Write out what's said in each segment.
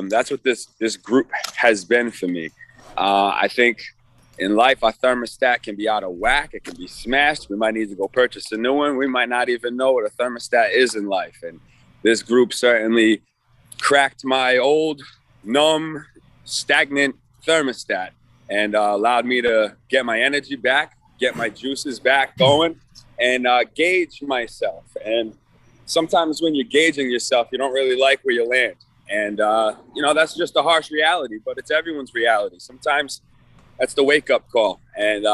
That's what this group has been for me. I think in life, our thermostat can be out of whack. It can be smashed. We might need to go purchase a new one. We might not even know what a thermostat is in life. And this group certainly cracked my old, numb, stagnant thermostat and allowed me to get my energy back, get my juices back going, and gauge myself. And sometimes when you're gauging yourself, you don't really like where you land. And, that's just a harsh reality, but it's everyone's reality. Sometimes that's the wake-up call. And,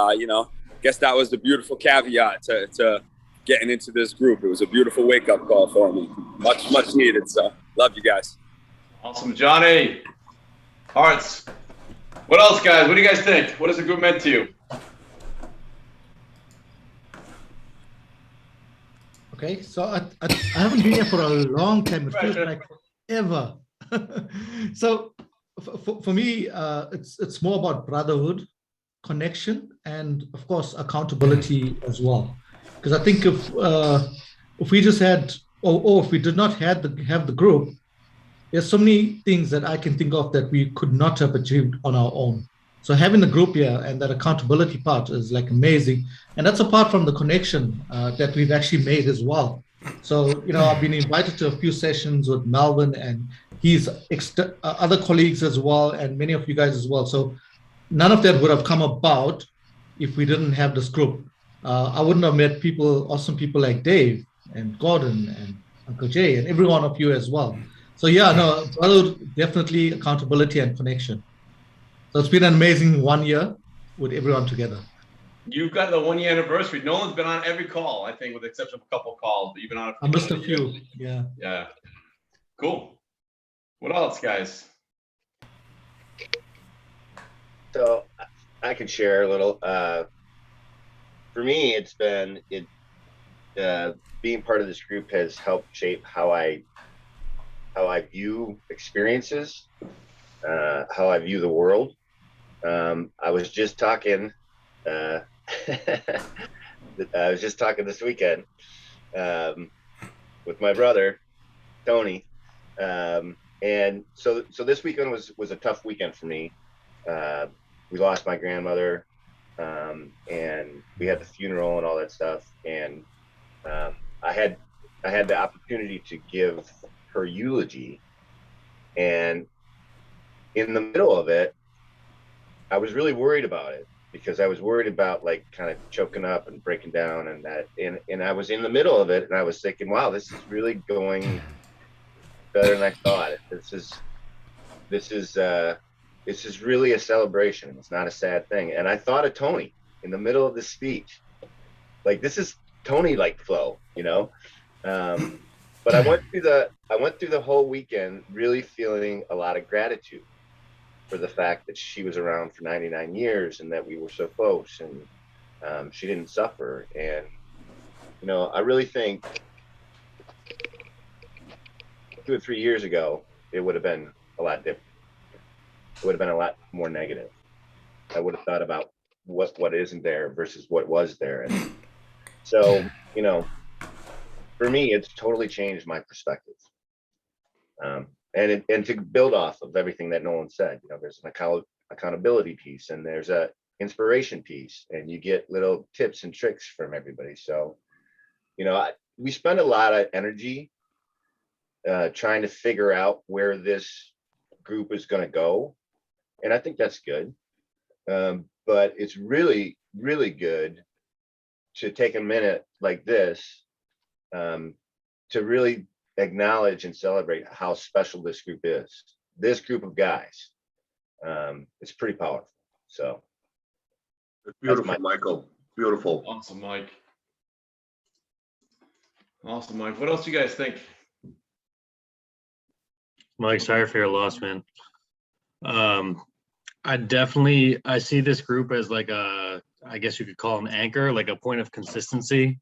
guess that was the beautiful caveat to getting into this group. It was a beautiful wake-up call for me. Much, much needed. So love you guys. Awesome. Johnny, Hearts. What else, guys? What do you guys think? What has the group meant to you? Okay, so I haven't been here for a long time. It feels like forever. So for me, it's more about brotherhood, connection, and of course accountability as well. Because I think if we just had, or if we did not have the group, there's so many things that I can think of that we could not have achieved on our own. So having the group here and that accountability part is like amazing. And that's apart from the connection that we've actually made as well. So, I've been invited to a few sessions with Melvin and his other colleagues as well, and many of you guys as well. So none of that would have come about if we didn't have this group. I wouldn't have met awesome people like Dave and Gordon and Uncle Jay and every one of you as well. So brotherhood, definitely accountability and connection. So it's been an amazing 1 year with everyone together. You've got the 1 year anniversary. Nolan's been on every call, I think, with the exception of a couple of calls, but you've been on it. I missed a few. Yeah. Yeah. Cool. What else, guys? So I could share a little. For me, it's been being part of this group has helped shape how I view experiences, how I view the world. I was just talking. I was just talking this weekend with my brother Tony, and so this weekend was a tough weekend for me. We lost my grandmother, and we had the funeral and all that stuff, and I had the opportunity to give her eulogy, and in the middle of it, I was really worried about it because I was worried about like kind of choking up and breaking down and that, and I was in the middle of it, and I was thinking, wow, this is really going better than I thought. This is really a celebration. It's not a sad thing. And I thought of Tony in the middle of the speech, like this is Tony like flow, But I went through the whole weekend really feeling a lot of gratitude for the fact that she was around for 99 years and that we were so close, and she didn't suffer. And I really think 2 or 3 years ago it would have been a lot different. It would have been a lot more negative. I would have thought about what isn't there versus what was there. And so, for me, it's totally changed my perspective. And to build off of everything that Nolan said, there's an accountability piece, and there's a inspiration piece, and you get little tips and tricks from everybody. So, we spend a lot of energy trying to figure out where this group is going to go. And I think that's good. But it's really, really good to take a minute like this to really acknowledge and celebrate how special this group is. This group of guys, it's pretty powerful. So it's beautiful, Michael. Beautiful. Awesome, Mike. Awesome, Mike. What else do you guys think? Mike, sorry for your loss, man. I see this group as like I guess you could call an anchor, like a point of consistency.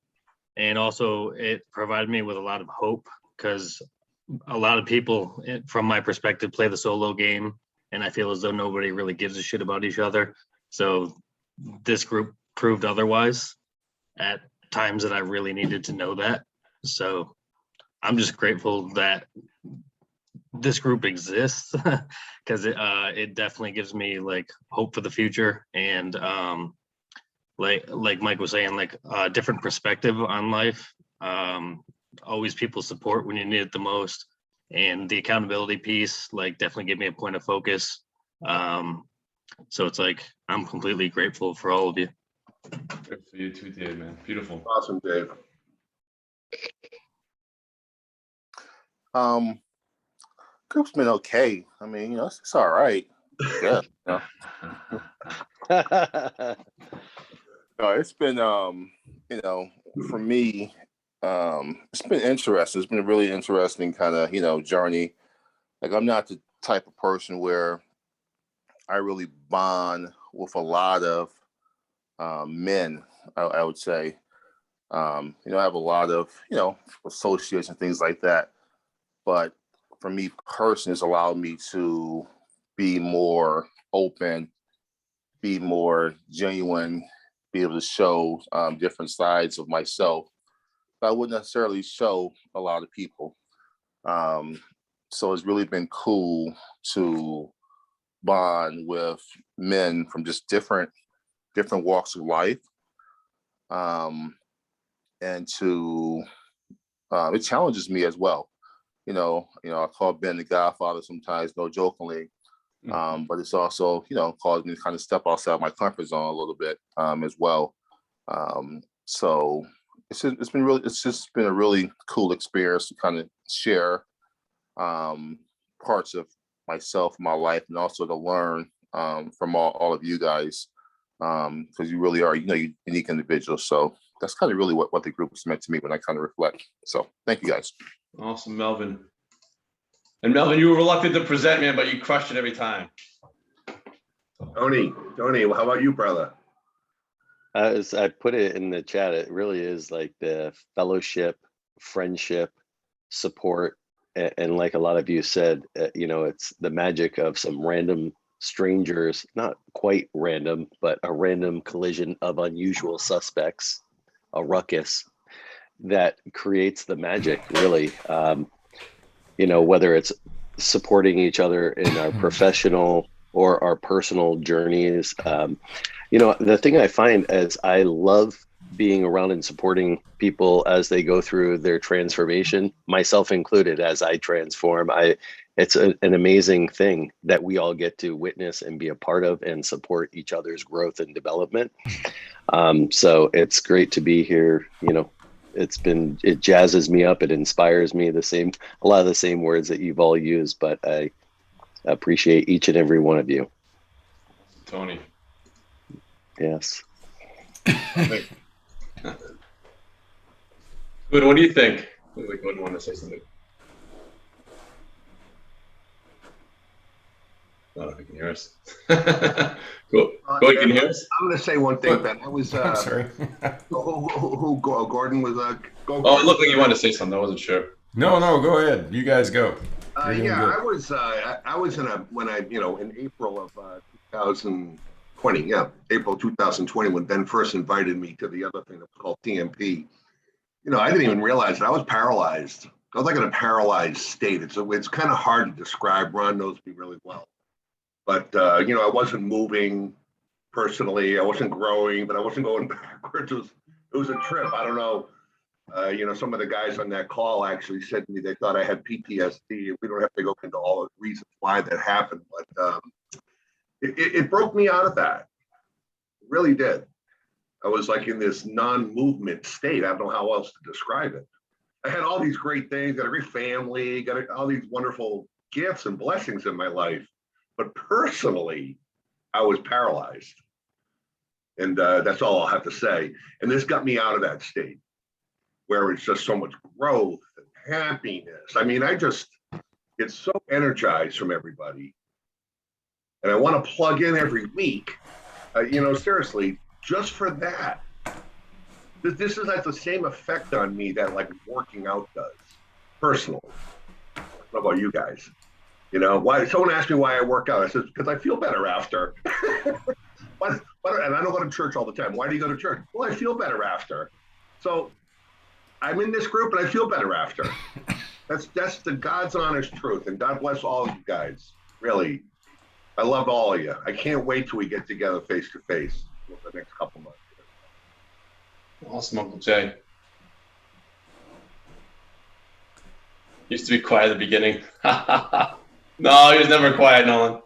And also it provided me with a lot of hope, because a lot of people, from my perspective, play the solo game, and I feel as though nobody really gives a shit about each other. So this group proved otherwise at times that I really needed to know that. So I'm just grateful that this group exists because it definitely gives me like hope for the future and like Mike was saying, like a different perspective on life. Always people support when you need it the most, and the accountability piece like definitely gave me a point of focus. So it's like I'm completely grateful for all of you. Good for you too, Dave, man. Beautiful. Awesome, Dave. Group's been okay. I mean, it's all right. Yeah. No, it's been for me, it's been interesting. It's been a really interesting kind of, journey. Like I'm not the type of person where I really bond with a lot of men, I would say. I have a lot of, associates and things like that. But for me personally, it's allowed me to be more open, be more genuine, be able to show different sides of myself that I wouldn't necessarily show a lot of people. So it's really been cool to bond with men from just different walks of life. And to it challenges me as well. I call Ben the Godfather sometimes, no jokingly. But it's also, caused me to kind of step outside my comfort zone a little bit as well. So it's just been a really cool experience to kind of share parts of myself, my life, and also to learn from all of you guys, because you really are, unique individuals. So that's kind of really what the group has meant to me when I kind of reflect. So thank you guys. Awesome, Melvin. And Melvin, you were reluctant to present, man, but you crushed it every time. Tony, how about you, brother? As I put it in the chat, it really is like the fellowship, friendship, support, and like a lot of you said, it's the magic of some random strangers, not quite random, but a random collision of unusual suspects, a ruckus that creates the magic, really. Whether it's supporting each other in our professional or our personal journeys. The thing I find is I love being around and supporting people as they go through their transformation, myself included, as I transform. It's an amazing thing that we all get to witness and be a part of and support each other's growth and development. So it's great to be here. It jazzes me up. It inspires me, a lot of the same words that you've all used, but I appreciate each and every one of you. Tony. Yes. Good. What do you think? Gordon want to say something? I don't know if you can hear us. Cool. Go ahead, can you hear us? I'm going to say one thing, Ben. I was, I'm sorry. who Gordon was. Oh, it looked like you wanted to say something. I wasn't sure. No, go ahead. You guys go. Yeah, I was in April of 2020. Yeah, April 2020, when Ben first invited me to the other thing that was called TMP. I didn't even realize that I was paralyzed. I was like in a paralyzed state. It's kind of hard to describe. Ron knows me really well. But, I wasn't moving personally. I wasn't growing, but I wasn't going backwards. It was a trip. I don't know. Some of the guys on that call actually said to me they thought I had PTSD. We don't have to go into all the reasons why that happened, but it broke me out of that. It really did. I was like in this non-movement state. I don't know how else to describe it. I had all these great things, got a great family, got all these wonderful gifts and blessings in my life. But personally, I was paralyzed. And that's all I'll have to say. And this got me out of that state where it's just so much growth and happiness. I mean, I just get so energized from everybody. And I want to plug in every week, seriously, just for that. This has had the same effect on me that like working out does, personally. What about you guys? Why? Someone asked me why I work out. I said, because I feel better after. And I don't go to church all the time. Why do you go to church? Well, I feel better after. So I'm in this group and I feel better after. That's the God's honest truth, and God bless all of you guys. Really, I love all of you. I can't wait till we get together face to face for the next couple months. Awesome, Uncle Jay. Used to be quiet at the beginning. No, he was never quiet, Nolan.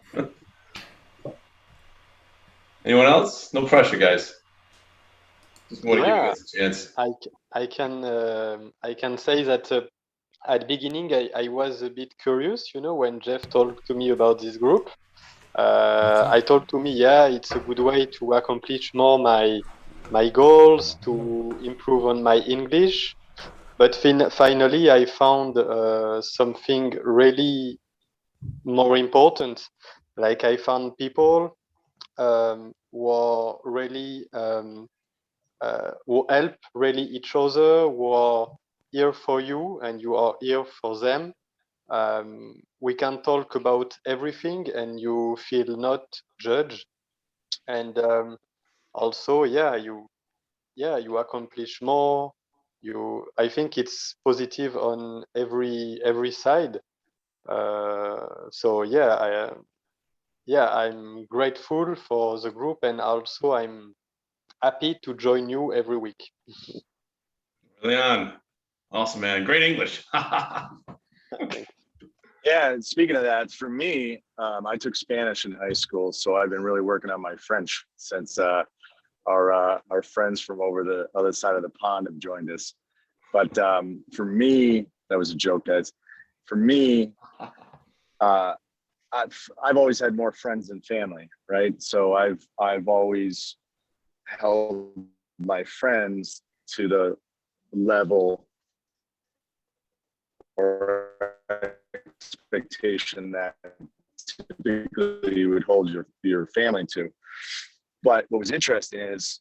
Anyone else? No pressure, guys. Just want to give you guys a chance. I can say that at the beginning I was a bit curious, when Jeff talked to me about this group. I told to me, yeah, it's a good way to accomplish more my goals, to improve on my English. But finally, I found something really more important. Like I found people who are really who help really each other, who are here for you, and you are here for them. We can talk about everything, and you feel not judged. And also, you accomplish more. I think it's positive on every side. So I'm grateful for the group, and also I'm happy to join you every week. Leon, awesome, man. Great English. Yeah, and speaking of that, for me, I took Spanish in high school, so I've been really working on my French since our friends from over the other side of the pond have joined us. But for me, that was a joke, guys. For me, I've always had more friends than family, right? So I've always held my friends to the level or expectation that typically you would hold your family to. But what was interesting is,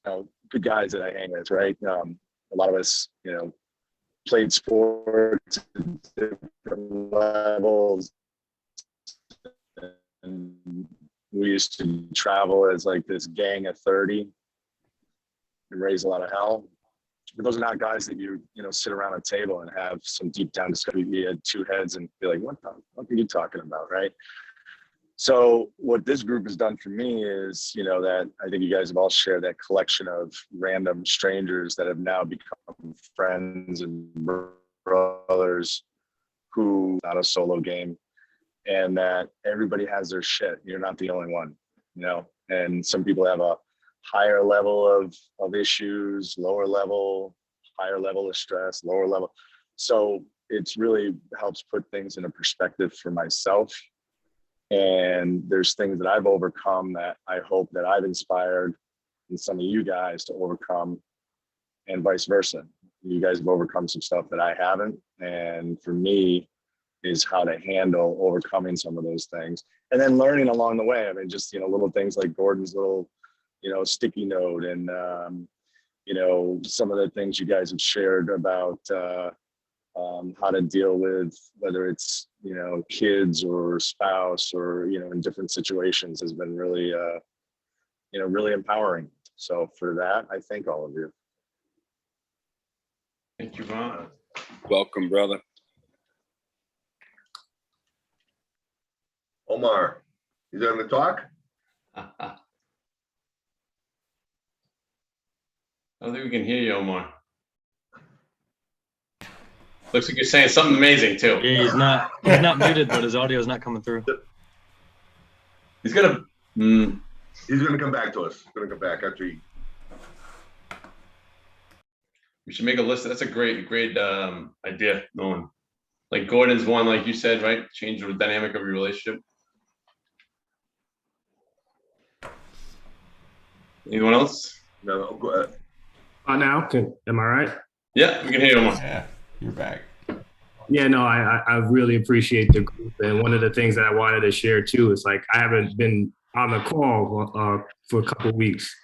good guys that I hang with, right? A lot of us, played sports at different levels, and we used to travel as like this gang of 30 and raise a lot of hell. But those are not guys that you sit around a table and have some deep down discussion. You had two heads and be like, what the fuck are you talking about, right? So what this group has done for me is, that I think you guys have all shared that collection of random strangers that have now become friends and brothers who not a solo game, and that everybody has their shit. You're not the only one, and some people have a higher level of issues, lower level, higher level of stress, lower level. So it's really helps put things into perspective for myself. And there's things that I've overcome that I hope that I've inspired and some of you guys to overcome, and vice versa. You guys have overcome some stuff that I haven't. And for me is how to handle overcoming some of those things. And then learning along the way. I mean, just, little things like Gordon's little, sticky note, and, some of the things you guys have shared about how to deal with, whether it's, kids or spouse or, in different situations, has been really, really empowering. So for that, I thank all of you. Thank you, Ron. Welcome, brother. Omar, you going to talk? I don't think we can hear you, Omar. Looks like you're saying something amazing too. Yeah, he's not muted, but his audio is not coming through. He's gonna come back to us. He's gonna come back after he. We should make a list. That's a great idea, Nolan. Like Gordon's one, like you said, right? Change the dynamic of your relationship. Anyone else? No, go ahead. Now, am I right? Yeah, we can hear you, Omar. Yeah, you're back. Yeah, no, I really appreciate the group. And one of the things that I wanted to share too is like, I haven't been on the call for a couple of weeks.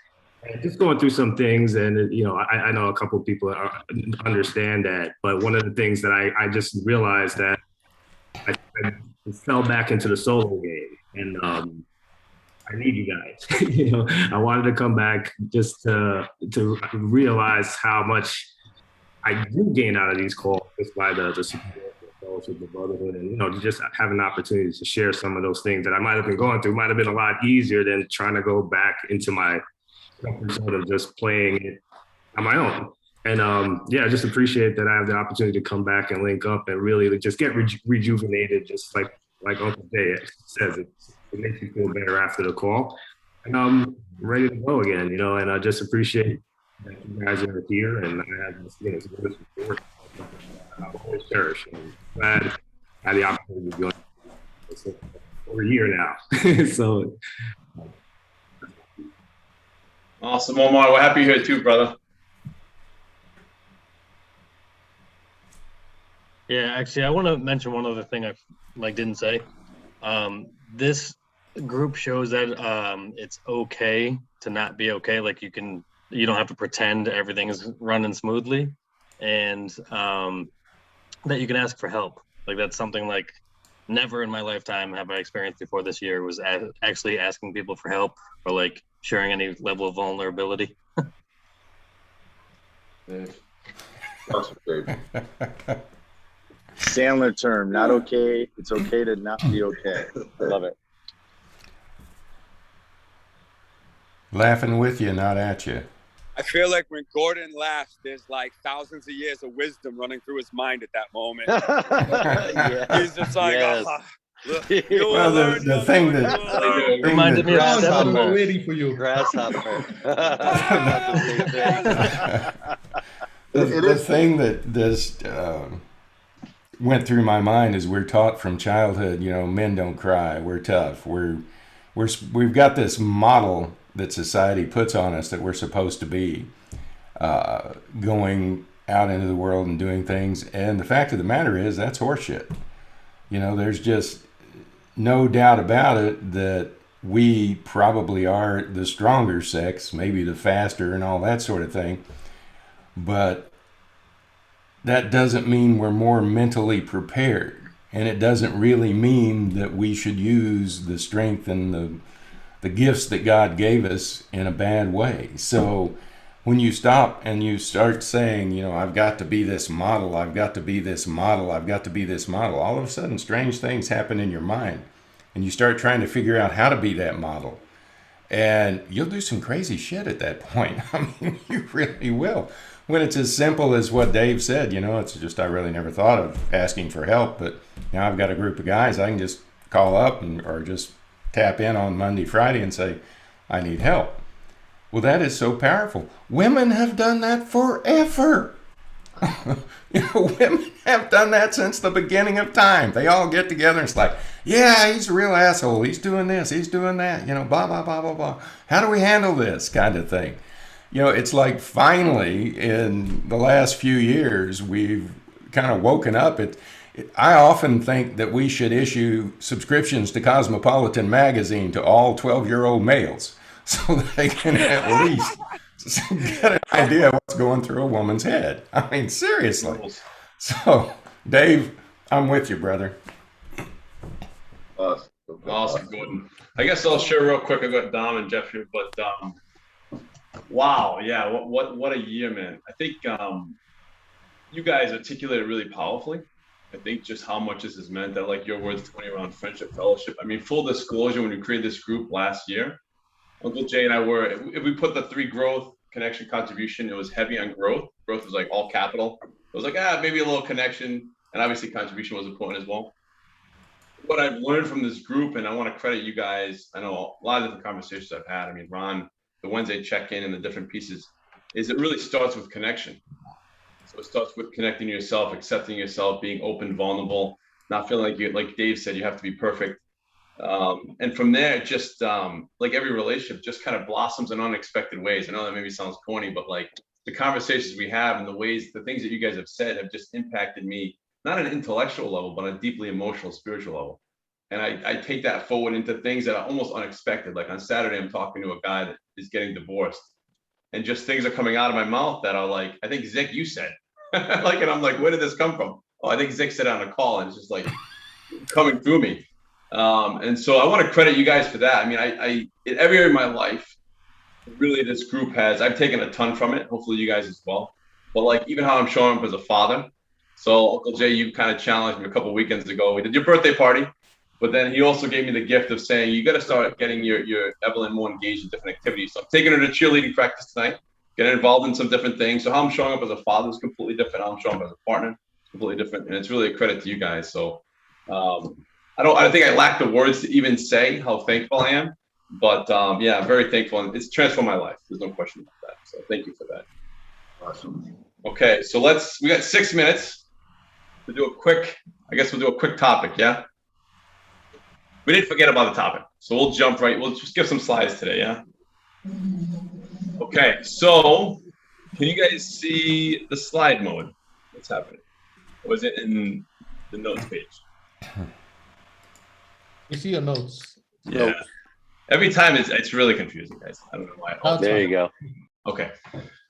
And just going through some things, and I know a couple of people understand that, but one of the things that I just realized that I fell back into the solo game, and I need you guys. I wanted to come back just to realize how much I do gain out of these calls just by the support. So fellowship, the brotherhood, and, you know, to just have an opportunity to share some of those things that I might have been going through might have been a lot easier than trying to go back into my comfort zone of just playing it on my own. And yeah, I just appreciate that I have the opportunity to come back and link up and really just get rejuvenated, just like Uncle Jay says, it makes you feel better after the call. And I'm ready to go again, you know, and I just appreciate that you guys are here, and I have this, you know, this support I'll always cherish. And glad I had the opportunity to join over a year now. So Awesome, Omar. We're happy you're here too, brother. Yeah, actually, I want to mention one other thing I didn't say. This group shows that it's okay to not be okay. Like you don't have to pretend everything is running smoothly, and that you can ask for help. Like that's something like never in my lifetime have I experienced before this year was actually asking people for help or like sharing any level of vulnerability. Sandler term, not okay. It's okay to not be okay. I love it. Laughing with you, not at you. I feel like when Gordon laughs, there's like thousands of years of wisdom running through his mind at that moment. He's just like, well, the thing that reminded me of Grasshopper. Waiting for you. Grasshopper. the thing that this went through my mind is we're taught from childhood, you know, men don't cry, we're tough, we've got this model that society puts on us that we're supposed to be going out into the world and doing things. And the fact of the matter is that's horseshit. You know, there's just no doubt about it that we probably are the stronger sex, maybe the faster and all that sort of thing. But that doesn't mean we're more mentally prepared. And it doesn't really mean that we should use the strength and the gifts that God gave us in a bad way. So when you stop and you start saying, you know, I've got to be this model, I've got to be this model, I've got to be this model, all of a sudden strange things happen in your mind. And you start trying to figure out how to be that model. And you'll do some crazy shit at that point. I mean, you really will. When it's as simple as what Dave said, you know, it's just I really never thought of asking for help. But now I've got a group of guys I can just call up or just tap in on Monday, Friday and say, I need help. Well, that is so powerful. Women have done that forever. You know, women have done that since the beginning of time. They all get together and it's like, yeah, he's a real asshole. He's doing this, he's doing that, you know, blah, blah, blah, blah, blah. How do we handle this kind of thing? You know, it's like finally in the last few years, we've kind of woken up. I often think that we should issue subscriptions to Cosmopolitan magazine to all 12-year-old males so that they can at least get an idea of what's going through a woman's head. I mean, seriously. So, Dave, I'm with you, brother. Awesome, Gordon. I guess I'll share real quick. I've got Dom and Jeff here, but wow, yeah, what a year, man. I think you guys articulated really powerfully. I think just how much this has meant, that like your words, Tony, around friendship, fellowship. I mean, full disclosure, when we created this group last year, Uncle Jay and I were, if we put the 3 growth, connection, contribution, it was heavy on growth. Growth was like all capital. It was like, maybe a little connection. And obviously contribution was important as well. What I've learned from this group, and I want to credit you guys, I know a lot of different conversations I've had. I mean, Ron, the Wednesday check-in and the different pieces, is it really starts with connection. So it starts with connecting yourself, accepting yourself, being open, vulnerable, not feeling like you, like Dave said, you have to be perfect. And from there, just like every relationship just kind of blossoms in unexpected ways. I know that maybe sounds corny, but like the conversations we have and the things that you guys have said have just impacted me, not on an intellectual level, but on a deeply emotional, spiritual level. And I take that forward into things that are almost unexpected. Like on Saturday, I'm talking to a guy that is getting divorced. And just things are coming out of my mouth that are like, I think, Zick, you said. Like, and I'm like, where did this come from? Oh, I think Zick said it on a call, and it's just like coming through me. And so I want to credit you guys for that. I mean, I in every area of my life, really this group I've taken a ton from it. Hopefully you guys as well. But like even how I'm showing up as a father, So Uncle Jay, you kind of challenged me a couple weekends ago. We did your birthday party, but then he also gave me the gift of saying, you got to start getting your Evelyn more engaged in different activities. So I'm taking her to cheerleading practice tonight, getting involved in some different things. So how I'm showing up as a father is completely different. How I'm showing up as a partner is completely different. And it's really a credit to you guys. So I think I lack the words to even say how thankful I am, but yeah, I'm very thankful, and it's transformed my life. There's no question about that. So thank you for that. Awesome. Okay, so we got 6 minutes to do a quick, I guess we'll do a quick topic, yeah? We didn't forget about the topic, so we'll jump right, we'll just give some slides today, yeah? Okay, so can you guys see the slide mode? What's happening? Or is it in the notes page? You see your notes. Yeah. Every time it's really confusing, guys. I don't know why. There you go. Okay.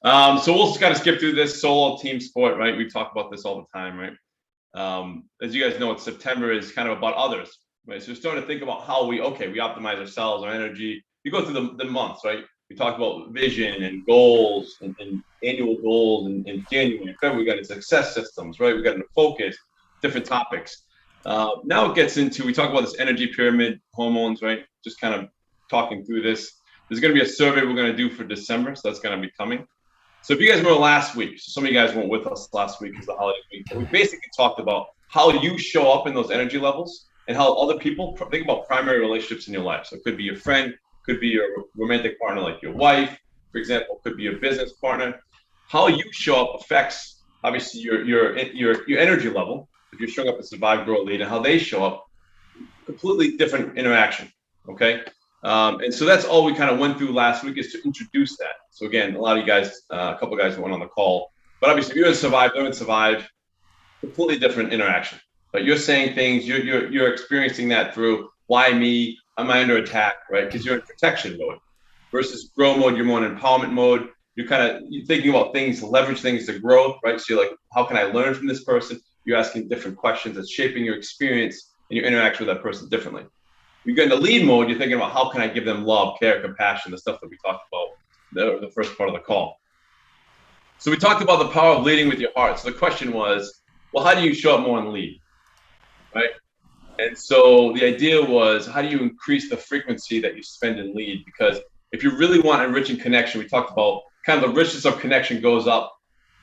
So we'll just kind of skip through this solo team sport, right? We talk about this all the time, right? As you guys know, September is kind of about others, right? So we're starting to think about how we optimize ourselves, our energy. You go through the months, right? We talked about vision and goals and annual goals in January and February. We got into success systems, right? We got into focus, different topics. Now it gets into, we talk about this energy pyramid, hormones, right? Just kind of talking through this. There's going to be a survey we're going to do for December, so that's going to be coming. So if you guys remember last week, so some of you guys weren't with us last week because the holiday week, but we basically talked about how you show up in those energy levels and how other people think about primary relationships in your life. So it could be your friend, could be your romantic partner like your wife, for example, could be your business partner. How you show up affects obviously your energy level. If you're showing up as Survive, Grow, Lead, and how they show up, completely different interaction. Okay. And so that's all we kind of went through last week, is to introduce that. So again, a lot of you guys, a couple of guys went on the call, but obviously if you're in Survive, they're in Survive, completely different interaction. But you're saying things, you're experiencing that through why me, am I under attack, right? Because you're in protection mode. Versus Grow mode, you're more in empowerment mode. You're thinking about things, leverage things to growth, right? So you're like, how can I learn from this person? You're asking different questions that's shaping your experience and your interaction with that person differently. You get into lead mode, you're thinking about how can I give them love, care, compassion, the stuff that we talked about the first part of the call. So we talked about the power of leading with your heart. So the question was, well, how do you show up more in lead, right? And so the idea was, how do you increase the frequency that you spend in lead? Because if you really want enriching connection, we talked about kind of the richness of connection goes up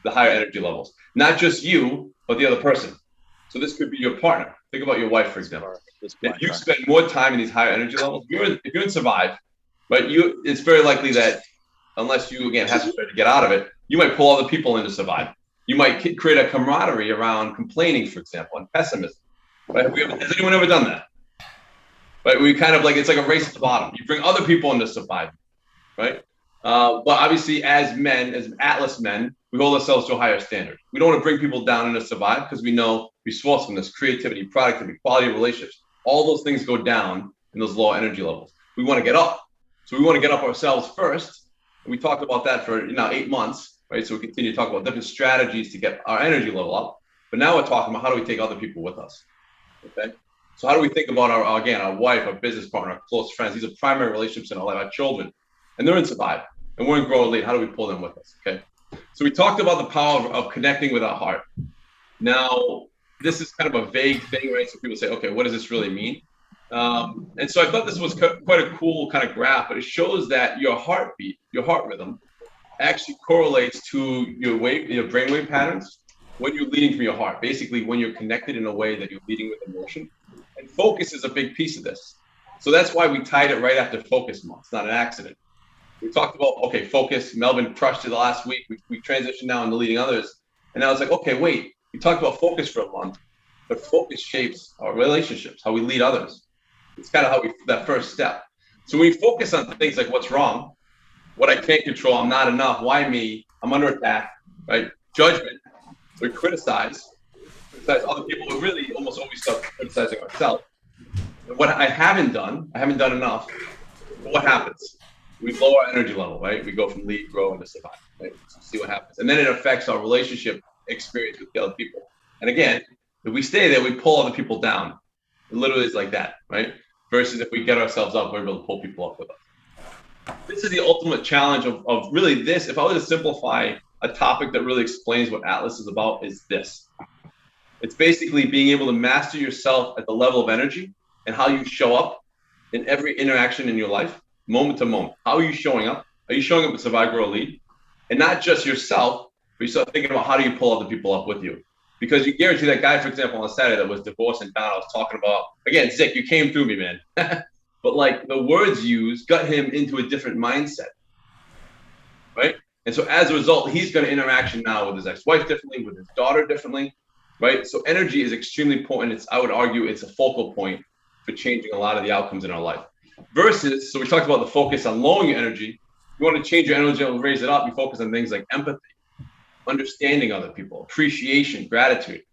the higher energy levels. Not just you, but the other person. So this could be your partner. Think about your wife, for example. If you spend more time in these higher energy levels, if you're in Survive, right, it's very likely that unless you, again, have to try to get out of it, you might pull other people into Survive. You might create a camaraderie around complaining, for example, and pessimism. Right? Has anyone ever done that? Right? We kind of like, it's like a race at the bottom. You bring other people into Survive, right? But obviously as men, as Atlas men, we hold ourselves to a higher standard. We don't want to bring people down into Survive because we know we source from this creativity, productivity, quality of relationships. All those things go down in those low energy levels. We want to get up. So we want to get up ourselves first. And we talked about that for 8 months, right? So we continue to talk about different strategies to get our energy level up. But now we're talking about how do we take other people with us, okay? So how do we think about our wife, our business partner, our close friends? These are primary relationships in our life, our children, and they're in Survive, and we're in Grow and Lead. How do we pull them with us, okay? So we talked about the power of connecting with our heart. Now, this is kind of a vague thing, right? So people say, okay, what does this really mean? And so I thought this was quite a cool kind of graph, but it shows that your heartbeat, your heart rhythm, actually correlates to your brainwave patterns when you're leading from your heart. Basically, when you're connected in a way that you're leading with emotion. And focus is a big piece of this. So that's why we tied it right after Focus Month. It's not an accident. We talked about, okay, focus. Melvin crushed it the last week. We transitioned now into leading others. And I was like, okay, wait. We talked about focus for a month, but focus shapes our relationships, how we lead others. It's kind of how that first step. So when we focus on things like what's wrong, what I can't control, I'm not enough, why me, I'm under attack, right? Judgment, we criticize other people. We really almost always start criticizing ourselves. And what I haven't done enough. But what happens? We lower our energy level, right? We go from lead, grow, into Survive, right? So see what happens. And then it affects our relationship experience with the other people. And again, if we stay there, we pull other people down. It literally is like that, right? Versus if we get ourselves up, we're able to pull people up with us. This is the ultimate challenge of really this. If I were to simplify a topic that really explains what Atlas is about, is this. It's basically being able to master yourself at the level of energy and how you show up in every interaction in your life, moment to moment. How are you showing up? Are you showing up to survive, grow, lead? And not just yourself, but you start thinking about how do you pull other people up with you? Because you guarantee that guy, for example, on Saturday that was divorced and down, I was talking about, again, Zick, you came through me, man. But like the words used got him into a different mindset, right? And so as a result, he's going to interaction now with his ex-wife differently, with his daughter differently, right? So energy is extremely important. I would argue it's a focal point for changing a lot of the outcomes in our life. Versus, so we talked about the focus on lowering your energy. You want to change your energy and raise it up, you focus on things like empathy, understanding other people, appreciation, gratitude,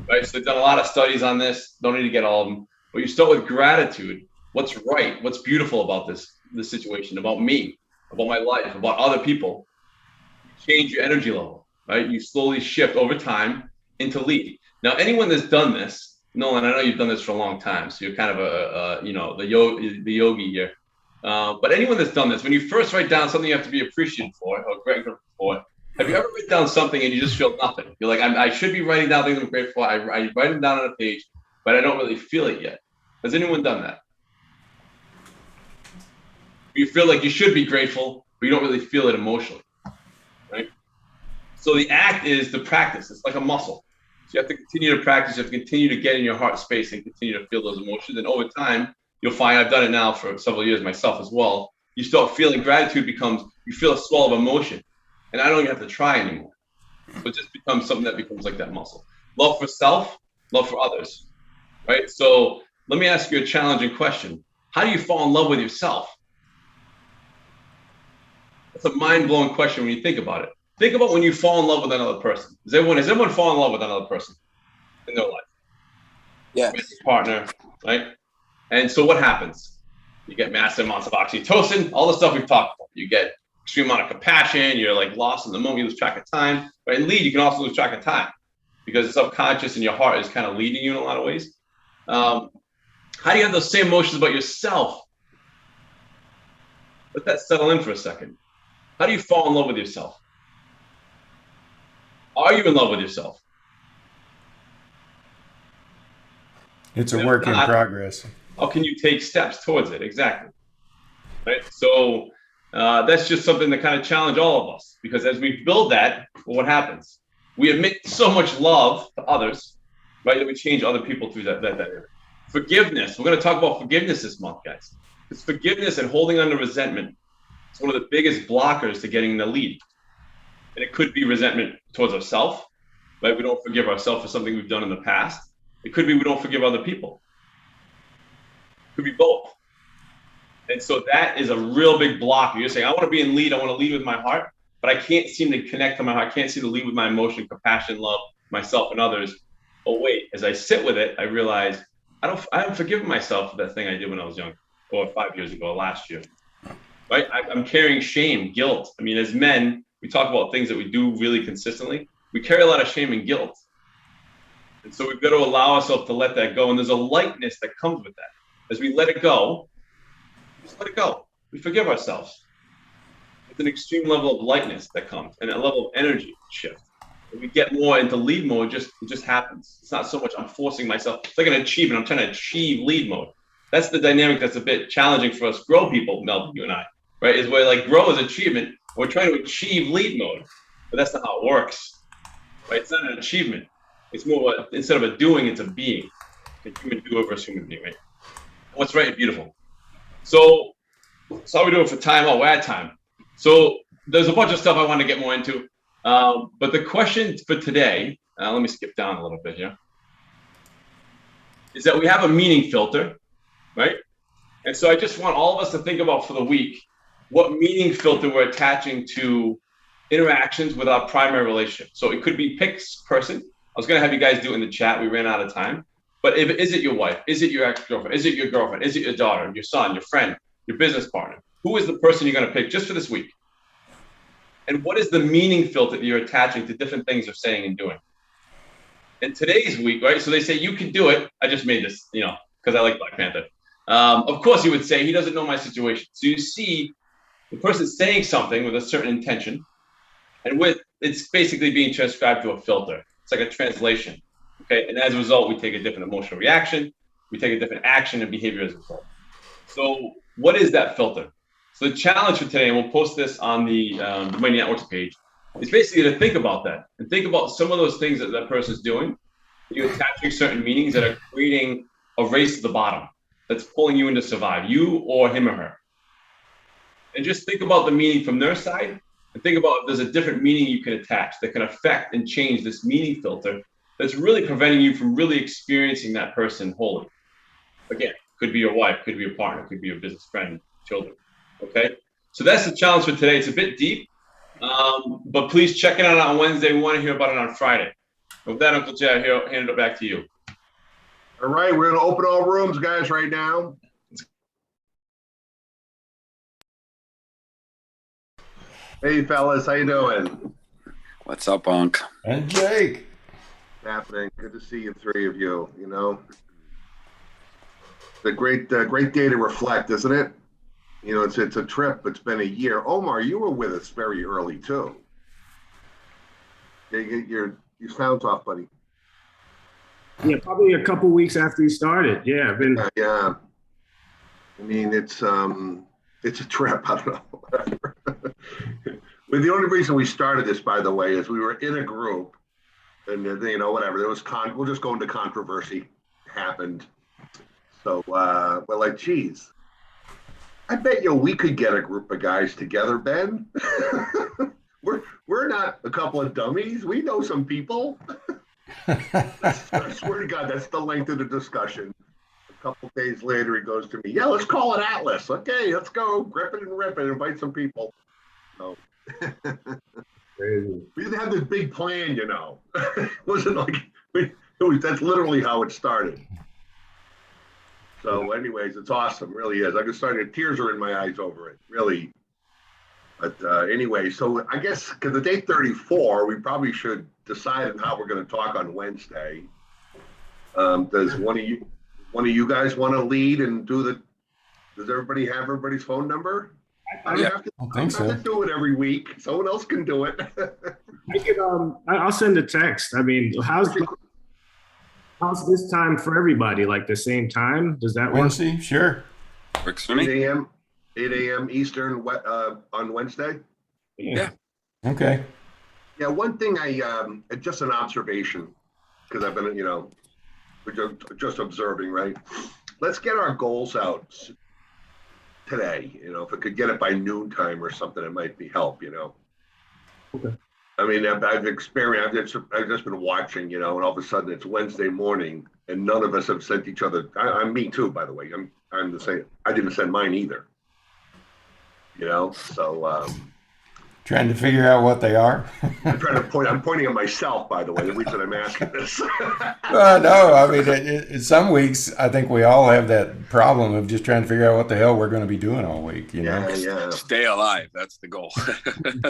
right? So they've done a lot of studies on this. Don't need to get all of them, but you start with gratitude. What's right? What's beautiful about this situation, about me, about my life, about other people? You change your energy level, right? You slowly shift over time into lead. Now, anyone that's done this, Nolan, I know you've done this for a long time, so you're kind of the yogi here. But anyone that's done this, when you first write down something you have to be appreciative for or grateful for, have you ever written down something and you just feel nothing? You're like, I should be writing down things I'm grateful for. I write them down on a page, but I don't really feel it yet. Has anyone done that? You feel like you should be grateful, but you don't really feel it emotionally, right? So the act is the practice. It's like a muscle. So you have to continue to practice. You have to continue to get in your heart space and continue to feel those emotions. And over time, you'll find, I've done it now for several years myself as well. You start feeling gratitude becomes, you feel a swell of emotion. And I don't even have to try anymore. So it just becomes something that becomes like that muscle. Love for self, love for others, right? So let me ask you a challenging question. How do you fall in love with yourself? That's a mind-blowing question when you think about it. Think about when you fall in love with another person. Has everyone fallen in love with another person in their life? Yeah. Partner, right? And so what happens? You get massive amounts of oxytocin, all the stuff we've talked about. You get extreme amount of compassion. You're like lost in the moment. You lose track of time. But in lead, you can also lose track of time because the subconscious and your heart is kind of leading you in a lot of ways. How do you have those same emotions about yourself? Let that settle in for a second. How do you fall in love with yourself? Are you in love with yourself? It's a work in progress. How can you take steps towards it? Exactly. Right. So that's just something to kind of challenge all of us, because as we build that, well, what happens? We emit so much love to others, right, that we change other people through that area. Forgiveness. We're going to talk about forgiveness this month, guys. It's forgiveness and holding on to resentment. It's one of the biggest blockers to getting the lead. And it could be resentment towards ourselves, right? We don't forgive ourselves for something we've done in the past. It could be we don't forgive other people. It could be both. And so that is a real big blocker. You're saying, I want to be in lead. I want to lead with my heart, but I can't seem to connect to my heart. I can't seem to lead with my emotion, compassion, love, myself and others. Oh, wait, as I sit with it, I realize I haven't forgiven myself for that thing I did when I was young, or 5 years ago, or last year. Right? I'm carrying shame, guilt. I mean, as men, we talk about things that we do really consistently. We carry a lot of shame and guilt. And so we've got to allow ourselves to let that go. And there's a lightness that comes with that. As we let it go, just let it go. We forgive ourselves. It's an extreme level of lightness that comes and a level of energy shift. When we get more into lead mode, it just happens. It's not so much I'm forcing myself. It's like an achievement. I'm trying to achieve lead mode. That's the dynamic that's a bit challenging for us grow people, Melvin, you and I, right? Is where like grow is achievement. We're trying to achieve lead mode, but that's not how it works, right? It's not an achievement. It's more instead of a doing, it's a being. A human doer versus human being, right? What's right and beautiful. So how are we doing for time? Oh, we're at time. So there's a bunch of stuff I want to get more into. But the question for today, let me skip down a little bit here, is that we have a meaning filter, right? And so I just want all of us to think about for the week, what meaning filter we're attaching to interactions with our primary relationship. So it could be pick person. I was going to have you guys do it in the chat. We ran out of time. But is it your wife? Is it your ex-girlfriend? Is it your girlfriend? Is it your daughter, your son, your friend, your business partner? Who is the person you're going to pick just for this week? And what is the meaning filter that you're attaching to different things you're saying and doing? In today's week, right? So they say, you can do it. I just made this, because I like Black Panther. Of course, you would say, he doesn't know my situation. So you see the person saying something with a certain intention, and it's basically being transcribed to a filter. It's like a translation. Okay, and as a result, we take a different emotional reaction, we take a different action and behavior as a result. So what is that filter? So the challenge for today, and we'll post this on the Mighty Networks page, is basically to think about that and think about some of those things that that person's doing. You're attaching certain meanings that are creating a race to the bottom that's pulling you into survive, you or him or her. And just think about the meaning from their side and think about if there's a different meaning you can attach that can affect and change this meaning filter that's really preventing you from really experiencing that person wholly. Again, could be your wife, could be your partner, could be your business friend, children. Okay, so that's the challenge for today. It's a bit deep, but please check it out on Wednesday. We want to hear about it on Friday. With that, Uncle Jay, I'll hand it back to you. All right, we're gonna open all rooms, guys, right now. Hey, fellas, how you doing? What's up, Unc? And Jake. Happening. Good to see you, three of you. You know, the great day to reflect, isn't it? You know, it's a trip. It's been a year. Omar, you were with us very early too. You sound off, buddy. Yeah, probably a couple weeks after you started. Yeah, I've been. Yeah. I mean, it's a trip. I don't know. Well, the only reason we started this, by the way, is we were in a group, and you know, whatever. There was we'll just go into controversy. Happened. So we're like, geez, I bet you we could get a group of guys together, Ben. we're not a couple of dummies. We know some people. I swear to God, that's the length of the discussion. A couple days later, he goes to me, yeah, let's call it Atlas. Okay, let's go. Grip it and rip it. Invite some people. So we didn't have this big plan, you know. It wasn't like that's literally how it started. So anyways, it's awesome. Really is. I can start, tears are in my eyes over it. Really. But anyway, so I guess because the day 34, we probably should decide on how we're going to talk on Wednesday. Does one of you guys want to lead and do the? Does everybody have everybody's phone number? I don't have to do it every week. Someone else can do it. I could, I'll send a text. I mean, how's this time for everybody? Like the same time? Does that work? Wednesday? Sure. Works for me. 8 a.m. Eastern on Wednesday. Yeah. Okay. Yeah. One thing just an observation, because I've been, you know, just observing, right? Let's get our goals out today. You know, if we could get it by noontime or something, it might be help, you know. Okay. I mean, I've experienced, I've just been watching, you know, and all of a sudden it's Wednesday morning and none of us have sent each other. I'm me too, by the way. I'm the same. I didn't send mine either. You know, so trying to figure out what they are. I'm pointing at myself, by the way, the reason I'm asking this. No, I mean, in some weeks, I think we all have that problem of just trying to figure out what the hell we're going to be doing all week, you know? Yeah. Stay alive. That's the goal.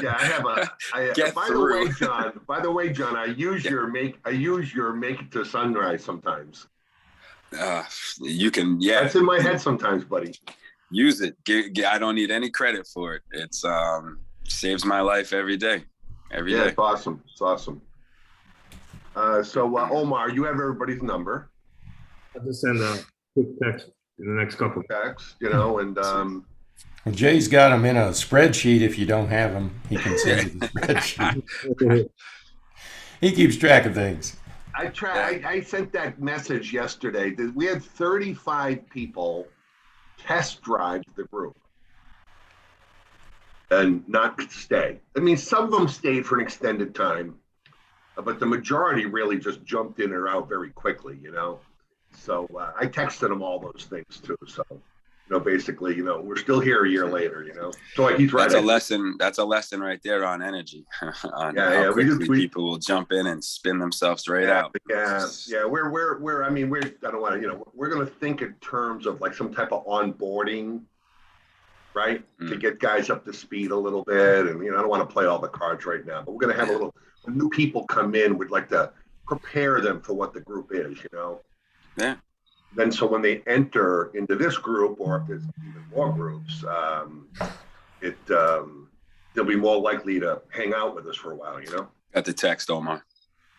Yeah, I have Get by through. the way, John, I use your make it to sunrise sometimes. You can, yeah. That's in my head sometimes, buddy. Use it. I don't need any credit for it. It's saves my life every day. Every day. It's awesome. It's awesome. So Omar, you have everybody's number. I'll just send a quick text in the next couple. Text, you know, and Well, Jay's got them in a spreadsheet. If you don't have them, he can send you the spreadsheet. He keeps track of things. I sent that message yesterday. We had 35 people test drive the group and not stay. I mean, some of them stayed for an extended time, but the majority really just jumped in or out very quickly, you know? So I texted them all those things too. So, you know, basically, you know, we're still here a year later, you know? So he's right. That's a lesson right there on energy. On how quickly people will jump in and spin themselves right out. Yeah. We're I don't want to, you know, we're going to think in terms of like some type of onboarding, right? To get guys up to speed a little bit. And, you know, I don't want to play all the cards right now, but we're going to have when new people come in, we'd like to prepare them for what the group is, you know? Yeah. Then so when they enter into this group, or if there's even more groups, they'll be more likely to hang out with us for a while, you know? Got the text, Omar.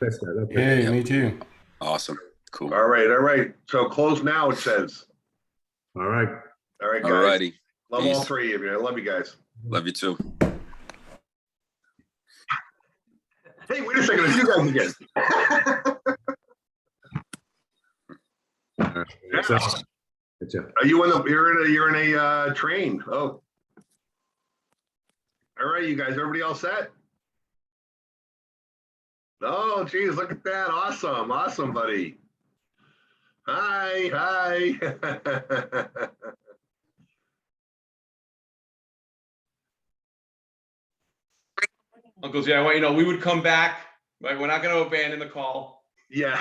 Okay. Hey, me too. Awesome. Cool. All right. So close now, it says. All right. All right, guys. Alrighty. Love all Peace. three of you. I love you guys. Love you too. Hey, wait a second. It's you guys again. So, good job. Are you you're in a train? Oh. All right, you guys. Everybody all set? Oh, geez, look at that. Awesome, buddy. Hi. Uncle Jay, I want you to know we would come back. Right? We're not going to abandon the call. Yeah.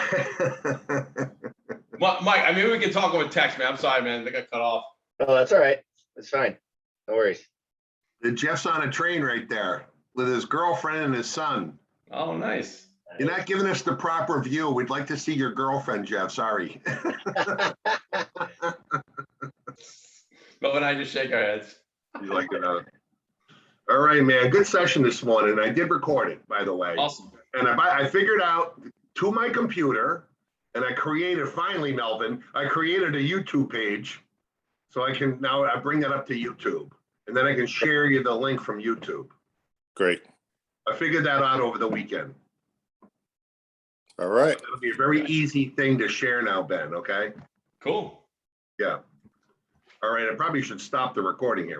Mike, I mean, we can talk over text, man. I'm sorry, man. They got cut off. Oh, that's all right. It's fine. No worries. Jeff's on a train right there with his girlfriend and his son. Oh, nice. You're not giving us the proper view. We'd like to see your girlfriend, Jeff. Sorry. Bill and I just shake our heads. You like it? All right, man. Good session this morning. I did record it, by the way. Awesome. And I figured out to my computer, and I created, finally, Melvin, I created a YouTube page. So I can now bring that up to YouTube. And then I can share you the link from YouTube. Great. I figured that out over the weekend. All right. It'll be a very easy thing to share now, Ben, okay? Cool. Yeah. All right, I probably should stop the recording here, right?